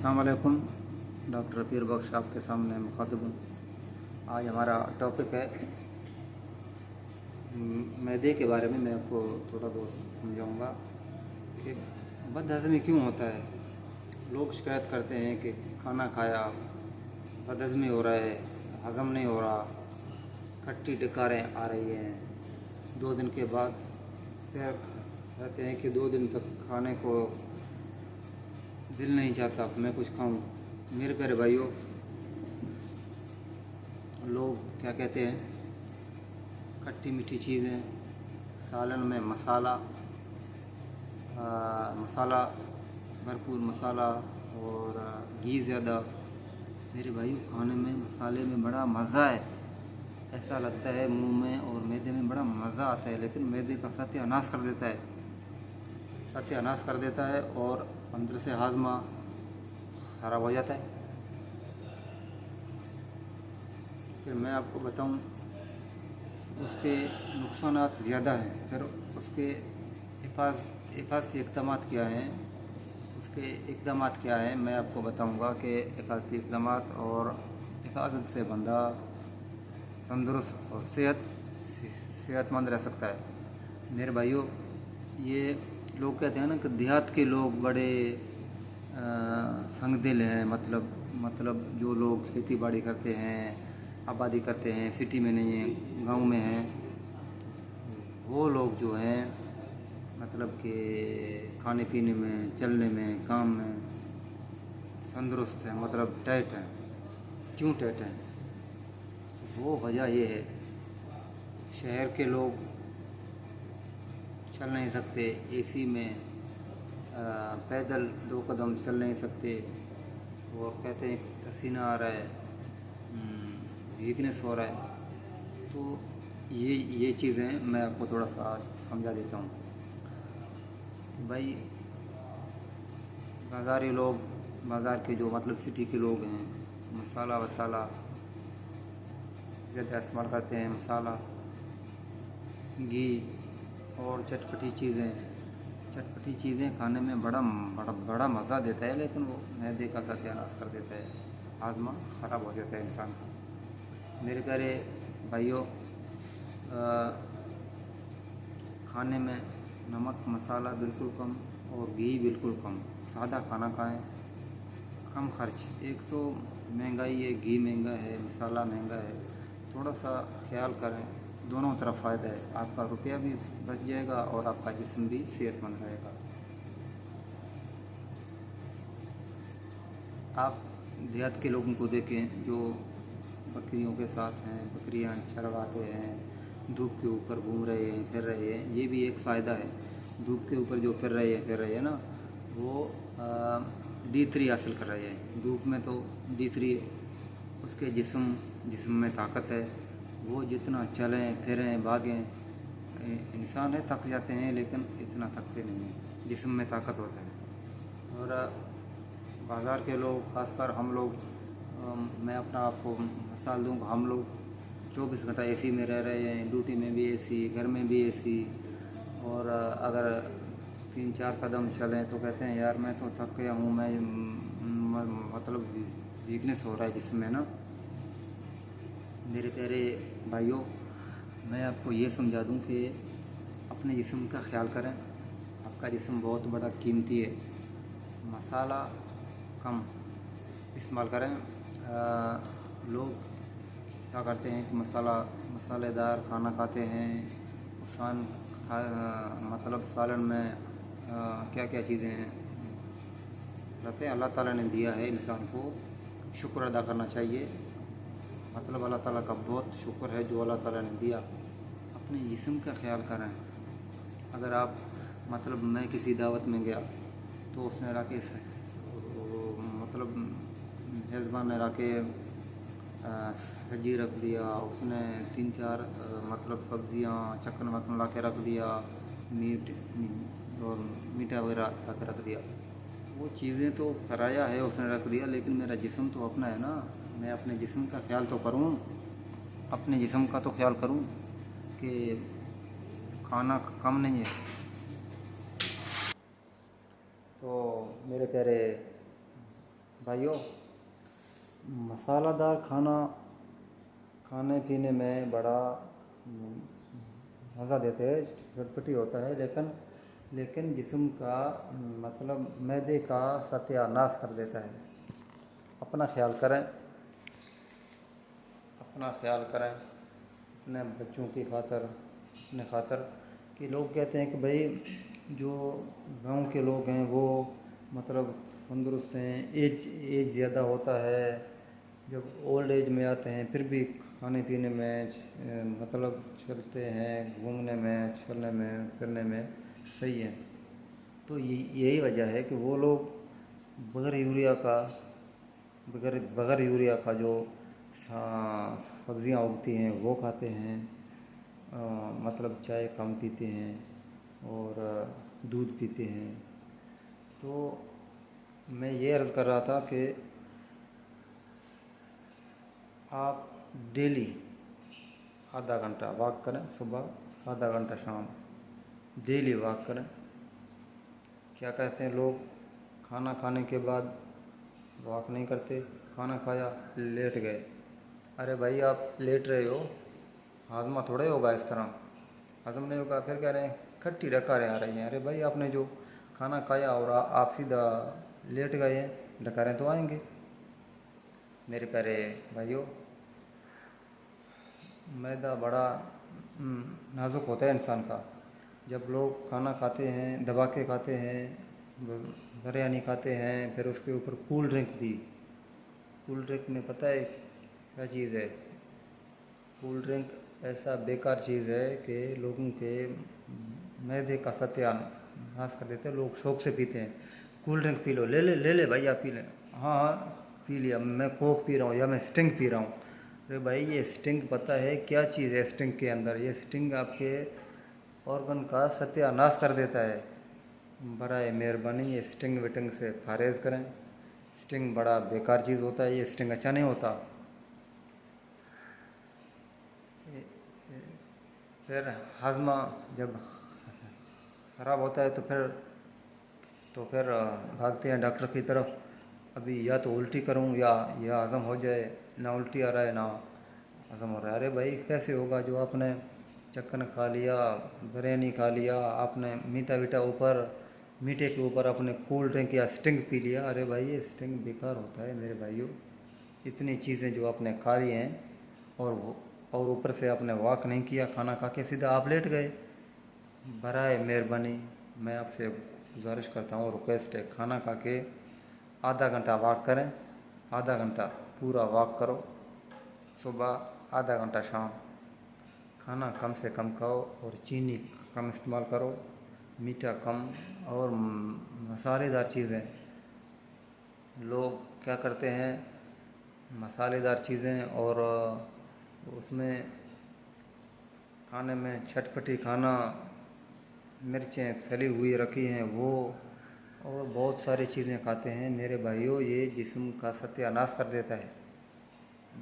अस्सलाम वालेकुम। डॉक्टर पीर बख्श आपके सामने मुखातिब हूँ। आज हमारा टॉपिक है मैदे के बारे में। मैं आपको थोड़ा बहुत समझाऊँगा कि बदहज़मी क्यों होता है। लोग शिकायत करते हैं कि खाना खाया, बदहज़मी हो रहा है, हज़म नहीं हो रहा, खट्टी डकारें आ रही हैं। 2 दिन के बाद फिर कहते हैं कि 2 दिन तक खाने को दिल नहीं चाहता मैं कुछ खाऊं। मेरे प्यारे भाइयों, लोग क्या कहते हैं, खट्टी मीठी चीज़ें, सालन में मसाला, मसाला भरपूर मसाला और घी ज़्यादा। मेरे भाइयों, खाने में मसाले में बड़ा मज़ा है। ऐसा लगता है मुंह में और मैदे में बड़ा मज़ा आता है, लेकिन मैदे का सत्यानाश कर देता है, सत्यानाश कर देता है और अंदर से हाजमा ख़राब हो जाता है। फिर मैं आपको बताऊं, उसके नुकसानात ज़्यादा हैं। फिर उसके हिफाजती इक़दामात क्या हैं, उसके इक़दामात क्या हैं, मैं आपको बताऊंगा कि हिफाजती इक़दामात और हिफाजत से बंदा तंदुरुस्त और सेहतमंद रह सकता है। मेरे भाइयों, ये लोग कहते हैं ना कि देहात के लोग बड़े संगदिल हैं। मतलब जो लोग खेती बाड़ी करते हैं, आबादी करते हैं, सिटी में नहीं है, गांव में हैं, वो लोग जो हैं मतलब कि खाने पीने में, चलने में, काम में तंदुरुस्त हैं, मतलब टाइट हैं। क्यों टाइट हैं? वो वजह ये है, शहर के लोग चल नहीं सकते एसी में, पैदल 2 कदम चल नहीं सकते। वो कहते हैं पसीना आ रहा है, वीकनेस हो रहा है। तो ये चीज़ें मैं आपको थोड़ा सा समझा देता हूँ। भाई, बाज़ार के जो मतलब सिटी के लोग हैं, मसाला वसाला ज़्यादा इस्तेमाल करते हैं, मसाला, घी और चटपटी चीज़ें खाने में बड़ा मज़ा देता है, लेकिन वो मैदे का सत्यानाश कर देता है, हाजमा ख़राब हो जाता है इंसान का। मेरे प्यारे भाइयों, खाने में नमक मसाला बिल्कुल कम और घी बिल्कुल कम। सादा खाना खाएं, कम खर्च। एक तो महंगाई है, घी महंगा है, मसाला महंगा है। थोड़ा सा ख्याल करें, दोनों तरफ फ़ायदा है। आपका रुपया भी बच जाएगा और आपका जिस्म भी सेहतमंद रहेगा। आप देहात के लोगों को देखें जो बकरियों के साथ हैं, बकरियां चरवाते हैं, धूप के ऊपर घूम रहे हैं, फिर रहे हैं। ये भी एक फ़ायदा है। धूप के ऊपर जो फिर रहे हैं ना, वो D3 हासिल कर रहे हैं। धूप में तो D3 उसके जिस्म में ताकत है। वो जितना चलें फिरें भागें, इंसान है थक जाते हैं, लेकिन इतना थकते नहीं हैं, जिस्म में ताकत होता है। और बाज़ार के लोग, खासकर हम लोग, मैं अपना आपको मिसाल दूँ, हम लोग 24 घंटा एसी में रह रहे हैं, ड्यूटी में भी एसी, घर में भी एसी। और अगर 3-4 कदम चलें तो कहते हैं यार मैं तो थक गया हूँ, मैं मतलब वीकनेस हो रहा है जिसमें ना। मेरे प्यारे भाइयों, मैं आपको ये समझा दूँ कि अपने जिस्म का ख्याल करें। आपका जिस्म बहुत बड़ा कीमती है। मसाला कम इस्तेमाल करें। लोग क्या करते हैं कि मसालेदार खाना खाते हैं। मतलब सालन में क्या क्या चीज़ें हैं रहते हैं। अल्लाह ताला ने दिया है, इंसान को शुक्र अदा करना चाहिए। मतलब अल्लाह ताला का बहुत शुक्र है जो अल्लाह ताला ने दिया। अपने जिस्म का ख्याल करें। अगर आप मतलब मैं किसी दावत में गया तो उसने रखे मतलब मेज़बान ने रखे सब्जी रख दिया, उसने 3-4 मतलब सब्जियां चकन वकन ला के रख दिया, मीट और मीठा वगैरह रख दिया। वो चीज़ें तो कराया है, उसने रख दिया, लेकिन मेरा जिस्म तो अपना है ना। मैं अपने जिस्म का ख्याल तो करूँ, अपने जिस्म का तो ख्याल करूँ कि खाना कम नहीं है। तो मेरे प्यारे भाइयों, मसाला दार खाना खाने पीने में बड़ा मज़ा देते हैं, चटपटी होता है, लेकिन जिस्म का मतलब मैदे का सत्यानाश कर देता है। अपना ख्याल करें, अपना ख्याल करें, अपने बच्चों की खातर, अपने खातर। कि लोग कहते हैं कि भाई जो गांव के लोग हैं वो मतलब तंदुरुस्त हैं, एज ज़्यादा होता है, जब ओल्ड एज में आते हैं फिर भी खाने पीने में मतलब चलते हैं, घूमने में, चलने में, फिरने में सही है। तो यही वजह है कि वो लोग बगैर यूरिया का बगैर बगैर यूरिया का जो सब्जियां उगती हैं वो खाते हैं। मतलब चाय कम पीते हैं और दूध पीते हैं। तो मैं ये अर्ज़ कर रहा था कि आप डेली आधा घंटा वॉक करें, सुबह आधा घंटा शाम, डेली वॉक करें। क्या कहते हैं लोग, खाना खाने के बाद वॉक नहीं करते, खाना खाया लेट गए। अरे भाई, आप लेट रहे हो, हाजमा थोड़ा ही होगा इस तरह, हजम नहीं होगा, फिर कह रहे हैं खट्टी डकारें आ रही हैं। अरे भाई, आपने जो खाना खाया और आप सीधा लेट गए हैं, डकारें तो आएंगे। मेरे प्यारे भाइयों, मैदा बड़ा नाजुक होता है इंसान का। जब लोग खाना खाते हैं, दबा के खाते हैं, बिरयानी खाते हैं, फिर उसके ऊपर कूल ड्रिंक भी। कूल ड्रिंक में पता है क्या चीज़ है? कूल ड्रिंक ऐसा बेकार चीज़ है कि लोगों के मैदे का सत्यानाश कर देते हैं। लोग शौक से पीते हैं, कूल ड्रिंक पी लो, ले ले ले ले भाई, आप पी लें। हाँ हाँ, पी लिया, मैं कोक पी रहा हूँ या मैं स्टिंग पी रहा हूँ। अरे भाई, ये स्टिंग पता है क्या चीज़ है? स्टिंग के अंदर ये स्टिंग आपके ऑर्गन का सत्यानाश कर देता है। बराए मेहरबानी ये स्टिंग विटिंग से परहेज़ करें। स्टिंग बड़ा बेकार चीज़ होता है, ये स्टिंग अच्छा नहीं होता। फिर हाजमा जब ख़राब होता है तो फिर भागते हैं डॉक्टर की तरफ। अभी या तो उल्टी करूं या हज़म हो जाए। ना उल्टी आ रहा है ना हज़म हो रहा है। अरे भाई, कैसे होगा? जो आपने चक्कन खा लिया, बिरयानी खा लिया, आपने मीठा वीठा ऊपर, मीठे के ऊपर आपने कोल्ड ड्रिंक या स्टिंग पी लिया। अरे भाई, ये स्टिंग बेकार होता है मेरे भाइयों। इतनी चीज़ें जो आपने खा ली हैं और ऊपर से आपने वॉक नहीं किया, खाना खा के सीधा आप लेट गए। बराए मेहरबानी मैं आपसे गुजारिश करता हूँ, रिक्वेस्ट है, खाना खा के आधा घंटा वॉक करें। आधा घंटा पूरा वॉक करो, सुबह आधा घंटा शाम। खाना कम से कम खाओ और चीनी कम इस्तेमाल करो, मीठा कम, और मसालेदार चीज़ें। लोग क्या करते हैं, मसालेदार चीज़ें और उसमें खाने में चटपटी खाना, मिर्चें तली हुई रखी हैं वो, और बहुत सारी चीज़ें खाते हैं मेरे भाइयों। ये जिस्म का सत्यानाश कर देता है,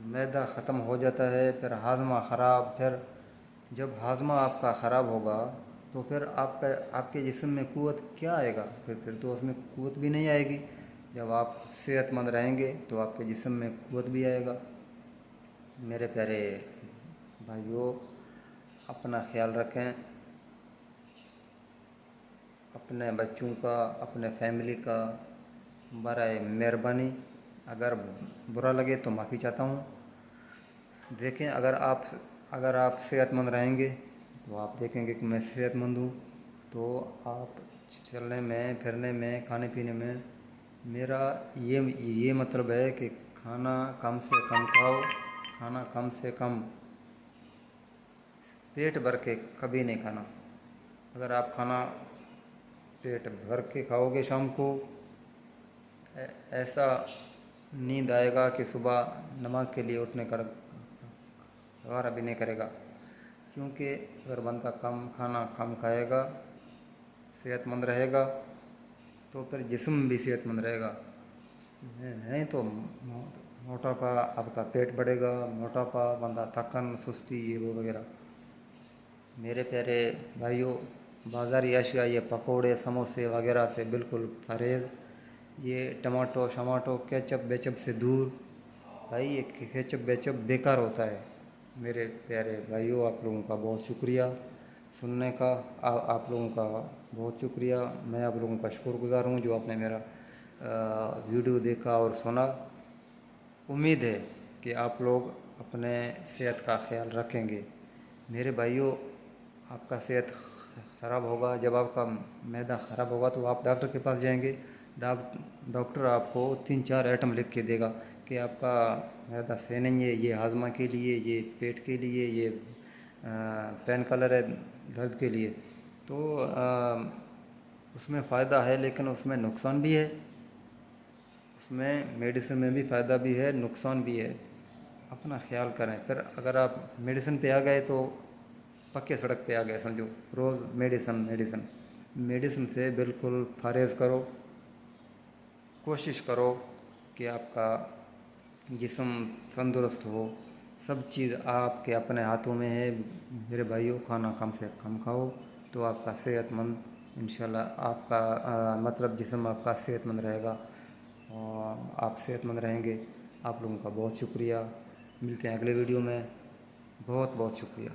मैदा ख़त्म हो जाता है, फिर हाजमा ख़राब। फिर जब हाजमा आपका ख़राब होगा तो फिर आपके जिस्म में क़ुव्वत क्या आएगा? फिर तो उसमें क़ुव्वत भी नहीं आएगी। जब आप सेहतमंद रहेंगे तो आपके जिस्म में क़ुव्वत भी आएगा। मेरे प्यारे भाइयों, अपना ख्याल रखें, अपने बच्चों का, अपने फैमिली का। बराए मेहरबानी, अगर बुरा लगे तो माफ़ी चाहता हूँ। देखें, अगर आप सेहतमंद रहेंगे तो आप देखेंगे कि मैं सेहतमंद हूँ, तो आप चलने में, फिरने में, खाने पीने में, मेरा ये मतलब है कि खाना कम से कम खाओ। खाना कम से कम, पेट भर के कभी नहीं खाना। अगर आप खाना पेट भर के खाओगे शाम को, ऐसा नींद आएगा कि सुबह नमाज के लिए उठने का गवारा भी नहीं करेगा। क्योंकि अगर बंदा खाना कम खाएगा, सेहतमंद रहेगा, तो फिर जिस्म भी सेहतमंद रहेगा। नहीं तो मोटापा, आपका पेट बढ़ेगा, मोटापा, बंदा थकन, सुस्ती, ये वो वगैरह। मेरे प्यारे भाइयों, बाज़ारी अशिया, ये पकोड़े, समोसे वगैरह से बिल्कुल परहेज़। ये टमाटो शमाटो केचप वेचप से दूर। भाई ये केचप वेचप बेकार होता है। मेरे प्यारे भाइयों, आप लोगों का बहुत शुक्रिया सुनने का। आप लोगों का बहुत शुक्रिया। मैं आप लोगों का शुक्रगुज़ार हूँ जो आपने मेरा वीडियो देखा और सुना। उम्मीद है कि आप लोग अपने सेहत का ख्याल रखेंगे। मेरे भाइयों, आपका सेहत ख़राब होगा, जब आपका मैदा ख़राब होगा तो आप डॉक्टर के पास जाएंगे। डॉक्टर आपको 3-4 आइटम लिख के देगा कि आपका मैदा सही नहीं है, ये हाजमा के लिए, ये पेट के लिए, ये पेन किलर है दर्द के लिए। तो उसमें फ़ायदा है लेकिन उसमें नुकसान भी है। उसमें मेडिसिन में भी फ़ायदा भी है, नुकसान भी है। अपना ख्याल करें। फिर अगर आप मेडिसिन पे आ गए तो पक्के सड़क पे आ गए समझो। रोज़ मेडिसिन मेडिसिन मेडिसिन से बिल्कुल परहेज़ करो। कोशिश करो कि आपका जिस्म तंदुरुस्त हो। सब चीज़ आपके अपने हाथों में है। मेरे भाइयों, खाना कम से कम खाओ तो आपका सेहतमंद इंशाल्लाह आपका मतलब जिस्म आपका सेहतमंद रहेगा और आप सेहतमंद रहेंगे। आप लोगों का बहुत शुक्रिया। मिलते हैं अगले वीडियो में। बहुत बहुत शुक्रिया।